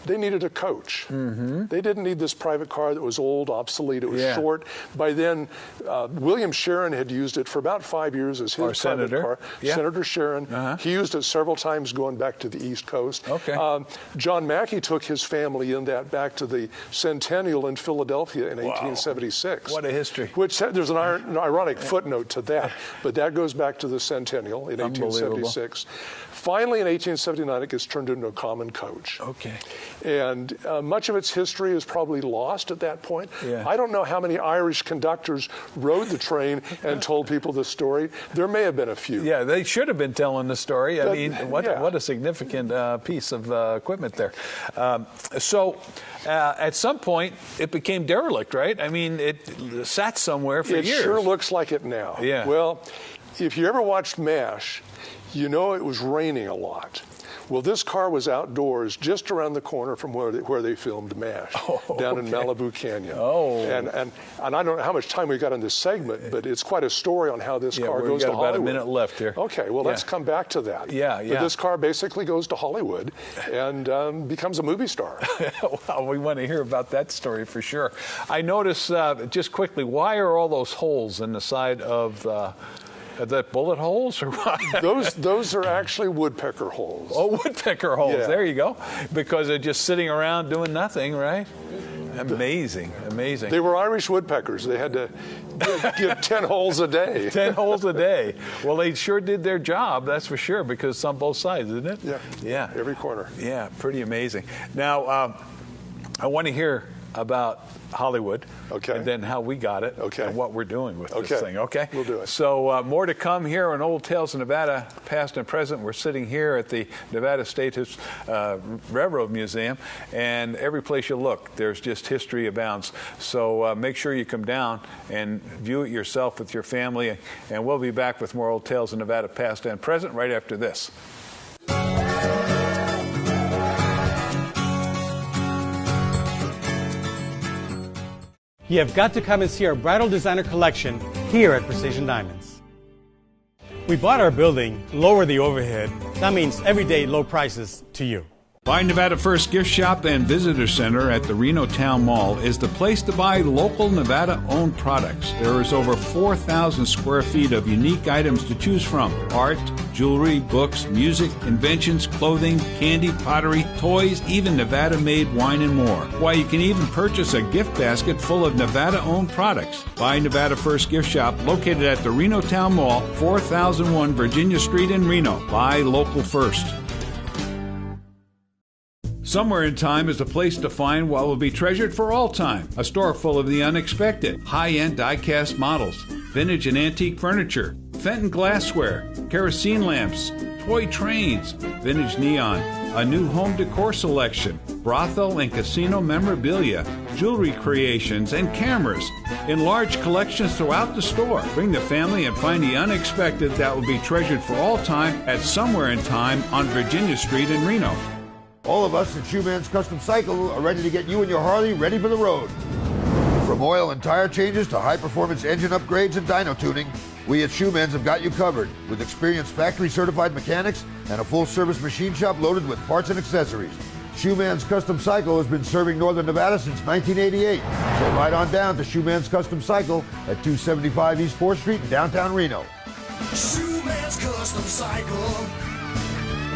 they needed a coach. They didn't need this private car that was old, obsolete. It was short. By then, William Sharon had used it for about 5 years as his private car. Senator Sharon. He used it several times going back to the East Coast. John Mackey took his family in that back to the Centennial in Philadelphia in 1876. What a history. Which there's an ironic footnote to that, but that goes back to the Centennial in 1876. Finally, in 1879, it gets turned into a common coach. And much of its history is probably lost at that point. I don't know how many Irish conductors rode the train and told people the story. There may have been a few. Yeah, they should have been telling the story. I mean, what a significant piece of equipment there. So at some point, it became derelict, right? I mean, it sat somewhere for years. It sure looks like it now. Well, if you ever watched MASH, you know it was raining a lot. Well, this car was outdoors just around the corner from where they filmed MASH, down in Malibu Canyon. And I don't know how much time we got in this segment, but it's quite a story on how this car goes to Hollywood. We've got about a minute left here. Okay, well, let's come back to that. But this car basically goes to Hollywood and becomes a movie star. Well, we want to hear about that story for sure. I notice, just quickly, why are all those holes in the side of... Are that bullet holes or what? Those are actually woodpecker holes. Oh, woodpecker holes. There you go. Because they're just sitting around doing nothing, right? Amazing. They were Irish woodpeckers. They had to get 10 holes a day. 10 holes a day. Well, they sure did their job, that's for sure, because it's on both sides, isn't it? Yeah. Every corner. Yeah, pretty amazing. Now, I want to hear about Hollywood, and then how we got it, and what we're doing with this thing, okay? We'll do it. So more to come here on Old Tales of Nevada, past and present. We're sitting here at the Nevada State Railroad Museum, and every place you look, there's just history abounds. So make sure you come down and view it yourself with your family, and we'll be back with more Old Tales of Nevada, past and present, right after this. You have got to come and see our bridal designer collection here at Precision Diamonds. We bought our building, lower the overhead. That means everyday low prices to you. Buy Nevada First Gift Shop and Visitor Center at the Reno Town Mall is the place to buy local Nevada-owned products. There is over 4,000 square feet of unique items to choose from. Art, jewelry, books, music, inventions, clothing, candy, pottery, toys, even Nevada-made wine and more. Why, you can even purchase a gift basket full of Nevada-owned products. Buy Nevada First Gift Shop, located at the Reno Town Mall, 4001 Virginia Street in Reno. Buy local first. Somewhere in Time is a place to find what will be treasured for all time. A store full of the unexpected. High-end die-cast models, vintage and antique furniture, Fenton glassware, kerosene lamps, toy trains, vintage neon, a new home decor selection, brothel and casino memorabilia, jewelry creations, and cameras in large collections throughout the store. Bring the family and find the unexpected that will be treasured for all time at Somewhere in Time on Virginia Street in Reno. All of us at Shoeman's Custom Cycle are ready to get you and your Harley ready for the road. From oil and tire changes to high-performance engine upgrades and dyno tuning, we at Shoeman's have got you covered with experienced factory-certified mechanics and a full-service machine shop loaded with parts and accessories. Shoeman's Custom Cycle has been serving Northern Nevada since 1988. So ride on down to Shoeman's Custom Cycle at 275 East 4th Street in downtown Reno. Shoeman's Custom Cycle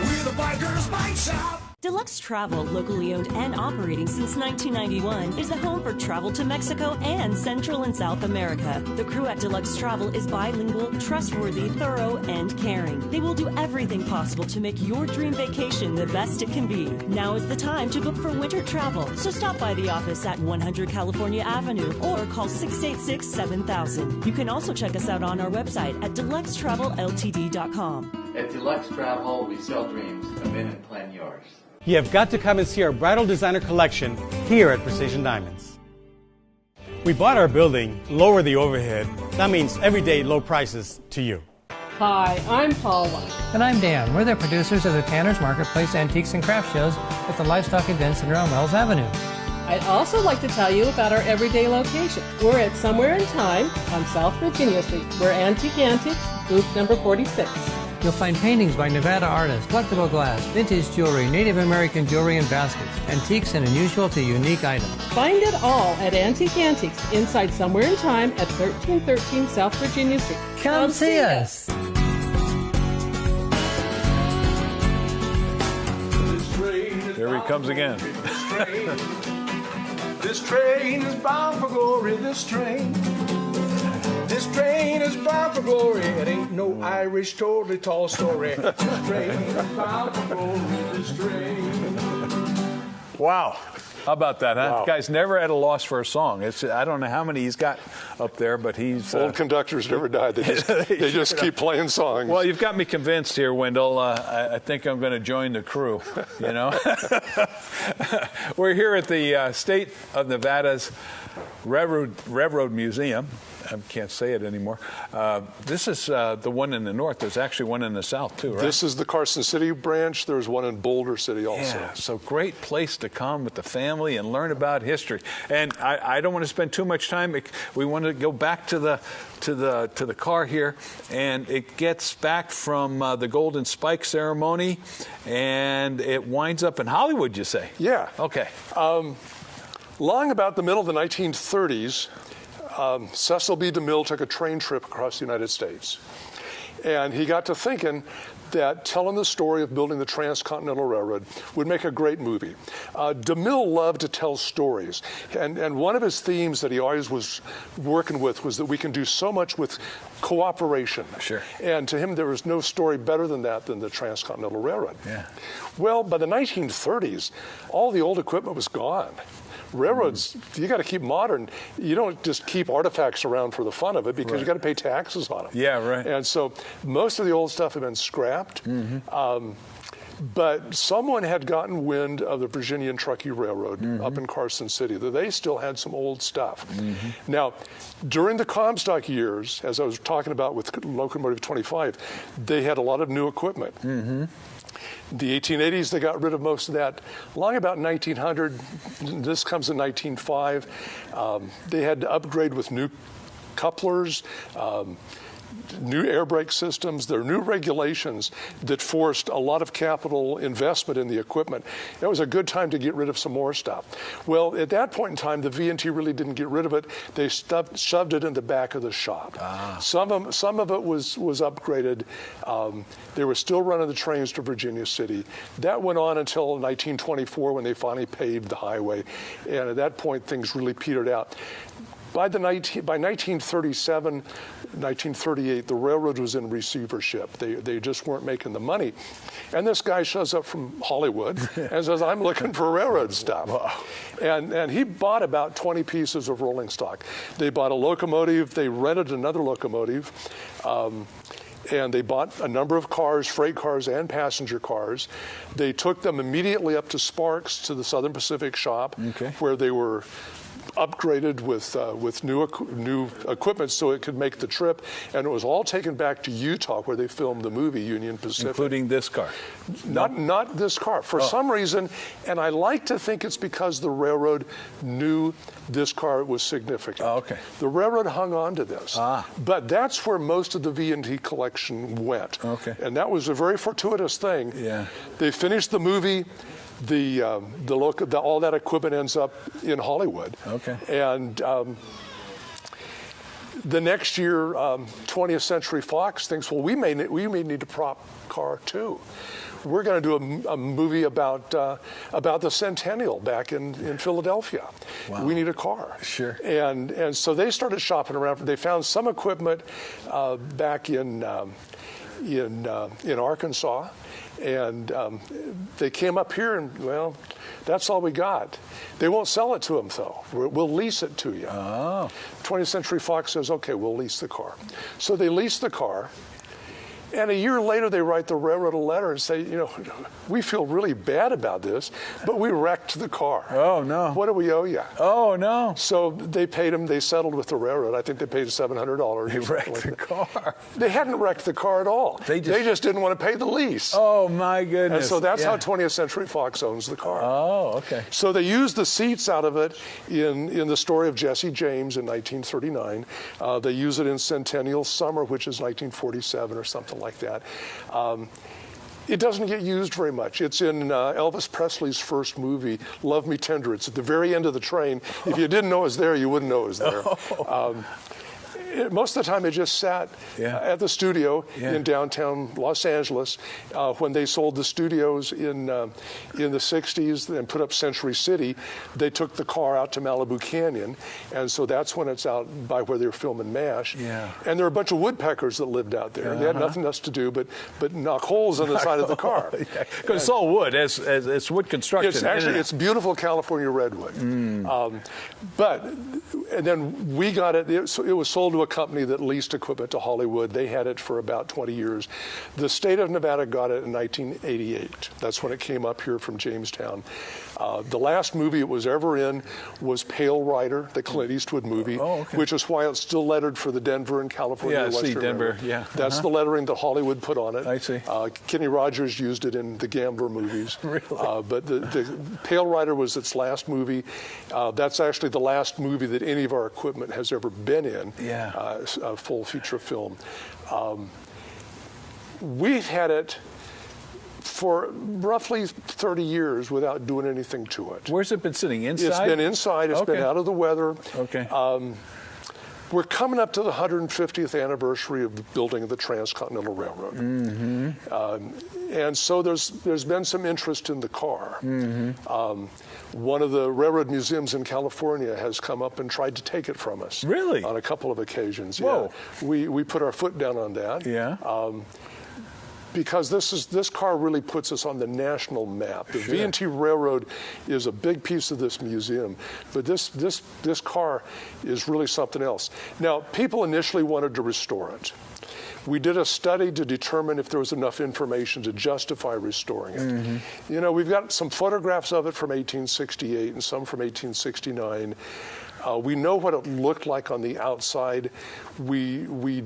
with a biker's bike shop. Deluxe Travel, locally owned and operating since 1991, is the home for travel to Mexico and Central and South America. The crew at Deluxe Travel is bilingual, trustworthy, thorough, and caring. They will do everything possible to make your dream vacation the best it can be. Now is the time to book for winter travel, so stop by the office at 100 California Avenue or call 686-7000. You can also check us out on our website at deluxetravelLTD.com. At Deluxe Travel, we sell dreams. Come in and plan yours. You have got to come and see our bridal designer collection here at Precision Diamonds. We bought our building, lower the overhead. That means everyday low prices to you. Hi, I'm Paula. And I'm Dan. We're the producers of the Tanner's Marketplace Antiques and Craft Shows at the Livestock Event Center on Wells Avenue. I'd also like to tell you about our everyday location. We're at Somewhere in Time on South Virginia Street. We're Antique Antiques, booth number 46. You'll find paintings by Nevada artists, collectible glass, vintage jewelry, Native American jewelry and baskets, antiques and unusual to unique items. Find it all at Antique Antiques inside Somewhere in Time at 1313 South Virginia Street. Come see us. Here he comes again. This train is bound for glory, this train. This train is bound for glory. It ain't no Irish totally tall story. This train is bound for glory, this train. Wow. How about that, huh? Wow. The guy's never at a loss for a song. I don't know how many he's got up there, but he's... Old conductors never died. They just keep playing songs. Well, you've got me convinced here, Wendell. I think I'm going to join the crew, you know? We're here at the State of Nevada's Railroad Museum. I can't say it anymore. This is the one in the north. There's actually one in the south, too, right? This is the Carson City branch. There's one in Boulder City also. Yeah, so great place to come with the family and learn about history. And I don't want to spend too much time. We want to go back to the car here, and it gets back from the Golden Spike ceremony, and it winds up in Hollywood, you say? Yeah. Okay. Long about the middle of the 1930s, Cecil B. DeMille took a train trip across the United States. And he got to thinking that telling the story of building the Transcontinental Railroad would make a great movie. DeMille loved to tell stories. And one of his themes that he always was working with was that we can do so much with cooperation. Sure. And to him, there was no story better than that than the Transcontinental Railroad. Yeah. Well, by the 1930s, all the old equipment was gone. Railroads, you got to keep modern. You don't just keep artifacts around for the fun of it because you got to pay taxes on them. Yeah, right. And so most of the old stuff had been scrapped. But someone had gotten wind of the Virginia and Truckee Railroad up in Carson City, that they still had some old stuff. Now, during the Comstock years, as I was talking about with Locomotive 25, they had a lot of new equipment. The 1880s, they got rid of most of that. Long about 1900, this comes in 1905, they had to upgrade with new couplers. new air brake systems. There are new regulations that forced a lot of capital investment in the equipment. It was a good time to get rid of some more stuff. Well, at that point in time, the V&T really didn't get rid of it. They shoved it in the back of the shop. Some of it was upgraded. They were still running the trains to Virginia City. That went on until 1924 when they finally paved the highway. And at that point, things really petered out. By 1937, 1938, the railroad was in receivership. They just weren't making the money. And this guy shows up from Hollywood and says, I'm looking for railroad stuff. Wow. And he bought about 20 pieces of rolling stock. They bought a locomotive. They rented another locomotive. And they bought a number of cars, freight cars and passenger cars. They took them immediately up to Sparks, to the Southern Pacific shop, where they were upgraded with new equipment so it could make the trip, and it was all taken back to Utah where they filmed the movie Union Pacific. Including this car? Not this car. For some reason, and I like to think it's because the railroad knew this car was significant. The railroad hung on to this. But that's where most of the V&T collection went. And that was a very fortuitous thing. They finished the movie. All that equipment ends up in Hollywood. And the next year, 20th Century Fox thinks, well, we may need a prop car too. We're going to do a movie about the Centennial back in Philadelphia. Wow. We need a car. Sure. And so they started shopping around. They found some equipment back in Arkansas. And they came up here and, well, that's all we got. They won't sell it to them, though. We'll lease it to you. 20th Century Fox says, okay, we'll lease the car. So they lease the car. And a year later, they write the railroad a letter and say, we feel really bad about this, but we wrecked the car. Oh, no. What do we owe you? Oh, no. So they paid them. They settled with the railroad. I think they paid $700. They wrecked the car. They hadn't wrecked the car at all. They just didn't want to pay the lease. Oh, my goodness. And so that's how 20th Century Fox owns the car. Oh, okay. So they used the seats out of it in the story of Jesse James in 1939. They use it in Centennial Summer, which is 1947 or something like that. It doesn't get used very much. It's in Elvis Presley's first movie, Love Me Tender. It's at the very end of the train. If you didn't know it was there, you wouldn't know it was there. Most of the time, it just sat at the studio in downtown Los Angeles. When they sold the studios in the 60s and put up Century City, they took the car out to Malibu Canyon, and so that's when it's out by where they were filming MASH. And there were a bunch of woodpeckers that lived out there. They had nothing else to do but knock holes on the side of the car. Because it's all wood, it's wood construction. It's beautiful California redwood. And then we got it. It was sold to a company that leased equipment to Hollywood. They had it for about 20 years. The state of Nevada got it in 1988. That's when it came up here from Jamestown. The last movie it was ever in was Pale Rider, the Clint Eastwood movie, which is why it's still lettered for the Denver and California Western Denver. Railroad. That's the lettering that Hollywood put on it. I see. Kenny Rogers used it in the Gambler movies. Really? But the Pale Rider was its last movie. That's actually the last movie that any of our equipment has ever been in. A full feature film. We've had it for roughly 30 years without doing anything to it. Where's it been sitting? Inside? It's been inside. It's been out of the weather. We're coming up to the 150th anniversary of the building of the Transcontinental Railroad. And so there's been some interest in the car. One of the railroad museums in California has come up and tried to take it from us. Really? On a couple of occasions. Whoa. Yeah. We put our foot down on that. Because this car really puts us on the national map. The V&T Railroad is a big piece of this museum, but this car is really something else. Now, people initially wanted to restore it. We did a study to determine if there was enough information to justify restoring it. We've got some photographs of it from 1868 and some from 1869. We know what it looked like on the outside. We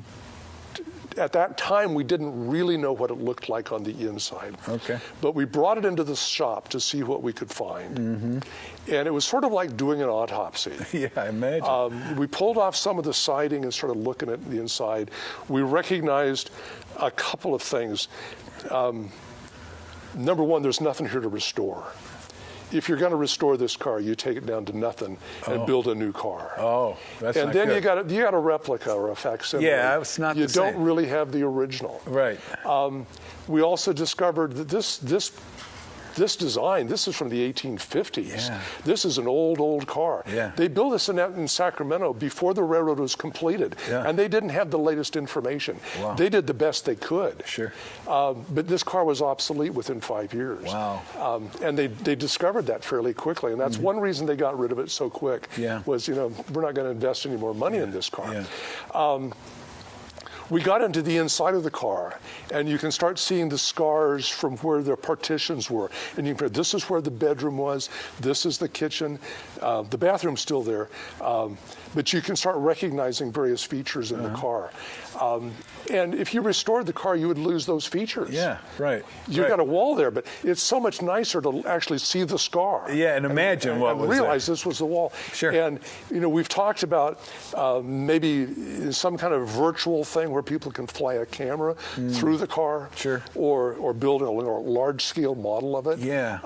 at that time, we didn't really know what it looked like on the inside. Okay. But we brought it into the shop to see what we could find. Mm-hmm. And it was sort of like doing an autopsy. Yeah, I imagine. We pulled off some of the siding and started looking at the inside. We recognized a couple of things. Number one, there's nothing here to restore. If you're going to restore this car, you take it down to nothing and build a new car. Oh, that's and not then good. you got a replica or a facsimile. Yeah, it's not you the same. don't really have the original. Right. We also discovered that this design, this is from the 1850s. Yeah. This is an old car. Yeah. They built this in Sacramento before the railroad was completed, Yeah. and they didn't have the latest information. Wow. They did the best they could. Sure. But this car was obsolete within 5 years. Wow. And they discovered that fairly quickly, and that's one reason they got rid of it so quick. Yeah. Was, we're not going to invest any more money in this car. Yeah. We got into the inside of the car, and you can start seeing the scars from where the partitions were. And you can, this is where the bedroom was. This is the kitchen. The bathroom's still there. But you can start recognizing various features in the car. And if you restored the car, you would lose those features. Yeah, right. You've got a wall there, but it's so much nicer to actually see the scar. Yeah, and imagine what was realize there. this was the wall. Sure. And, we've talked about maybe some kind of virtual thing where people can fly a camera through the car. Sure. Or build a large-scale model of it. Yeah.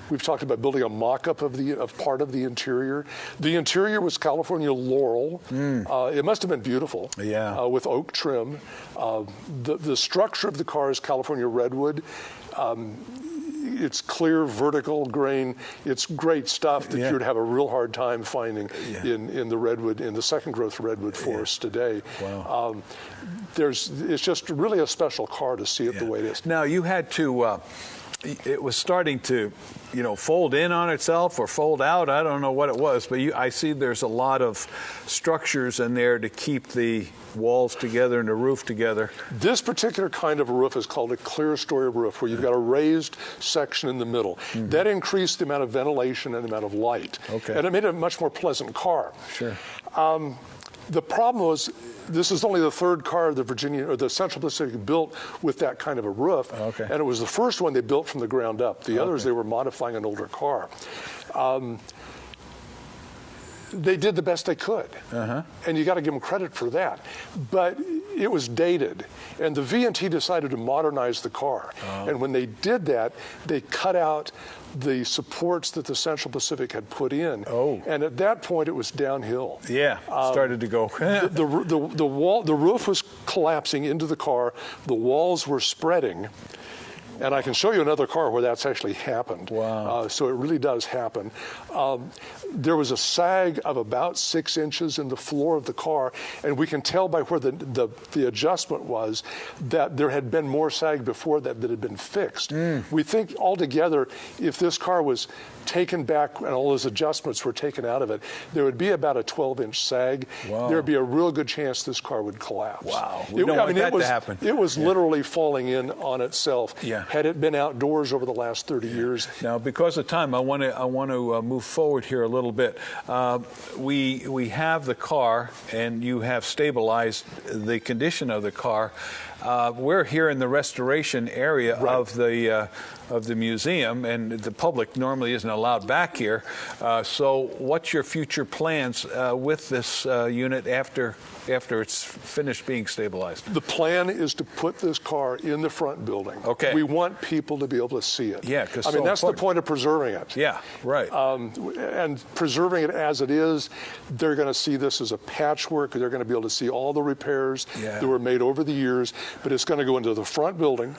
We've talked about building a mock-up of part of the interior. The interior was California laurel. It must have been beautiful. Yeah. With oak trim. The structure of the car is California redwood. It's clear, vertical grain. It's great stuff that you would have a real hard time finding in the redwood, in the second growth redwood forest today. Wow. It's just really a special car to see it the way it is. Now, you had to, it was starting to, fold in on itself or fold out. I don't know what it was, but I see there's a lot of structures in there to keep the walls together and the roof together. This particular kind of a roof is called a clear story roof, where you've got a raised section in the middle. That increased the amount of ventilation and the amount of light. Okay. And it made it a much more pleasant car. Sure. The problem was, this is only the third car the Central Pacific built with that kind of a roof. Okay. And it was the first one they built from the ground up. The others, they were modifying an older car. They did the best they could. And you got to give them credit for that. But it was dated. And the V&T decided to modernize the car. And when they did that, they cut out the supports that the Central Pacific had put in. And at that point, it was downhill. Yeah, started to go. the roof was collapsing into the car. The walls were spreading. And I can show you another car where that's actually happened. Wow. So it really does happen. There was a sag of about 6 inches in the floor of the car, and we can tell by where the adjustment was that there had been more sag before that had been fixed. We think altogether, if this car was taken back and all those adjustments were taken out of it, there would be about a 12-inch sag. Wow. There would be a real good chance this car would collapse. Wow. We don't want that to happen. It was literally falling in on itself. Yeah. Had it been outdoors over the last 30 years. Now, because of time, I want to move forward here a little bit. We have the car, and you have stabilized the condition of the car. We're here in the restoration area of the museum, and the public normally isn't allowed back here. So, what's your future plans with this unit after it's finished being stabilized? The plan is to put this car in the front building. Okay. We want people to be able to see it. Yeah, because that's the point of preserving it. Yeah, right. And preserving it as it is, they're going to see this as a patchwork. They're going to be able to see all the repairs that were made over the years. But it's going to go into the front building.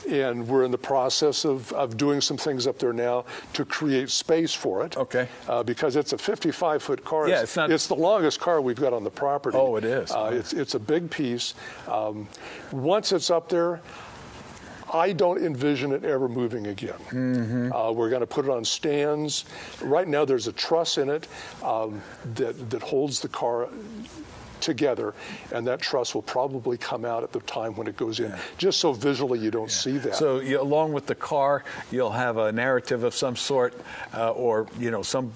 And we're in the process of doing some things up there now to create space for it. Okay. Because it's a 55-foot car. Yeah, it's not. It's the longest car we've got on the property. Oh, it is. It's a big piece. Once it's up there, I don't envision it ever moving again. We're going to put it on stands. Right now, there's a truss in it that holds the car together, and that truss will probably come out at the time when it goes in, just so visually you don't see that. So along with the car, you'll have a narrative of some sort, or some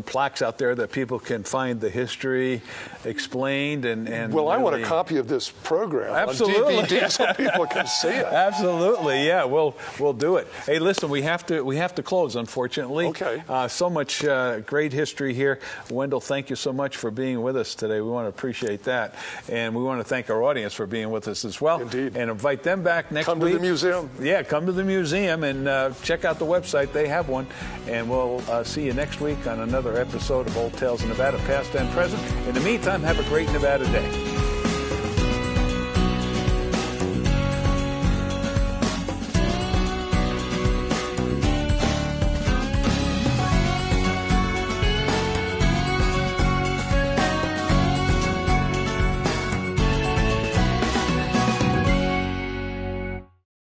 plaques out there that people can find the history explained and. Well, I want a really... copy of this program Absolutely. on DVD so people can see it. Absolutely, yeah. We'll do it. Hey, listen, we have to close, unfortunately. Okay. So much great history here. Wendell, thank you so much for being with us today. We want to appreciate that, and we want to thank our audience for being with us as well. Indeed. And invite them back next week. Come to the museum. Yeah, come to the museum and check out the website. They have one, and we'll see you next week on another episode of Old Tales of Nevada, Past and Present. In the meantime, have a great Nevada day.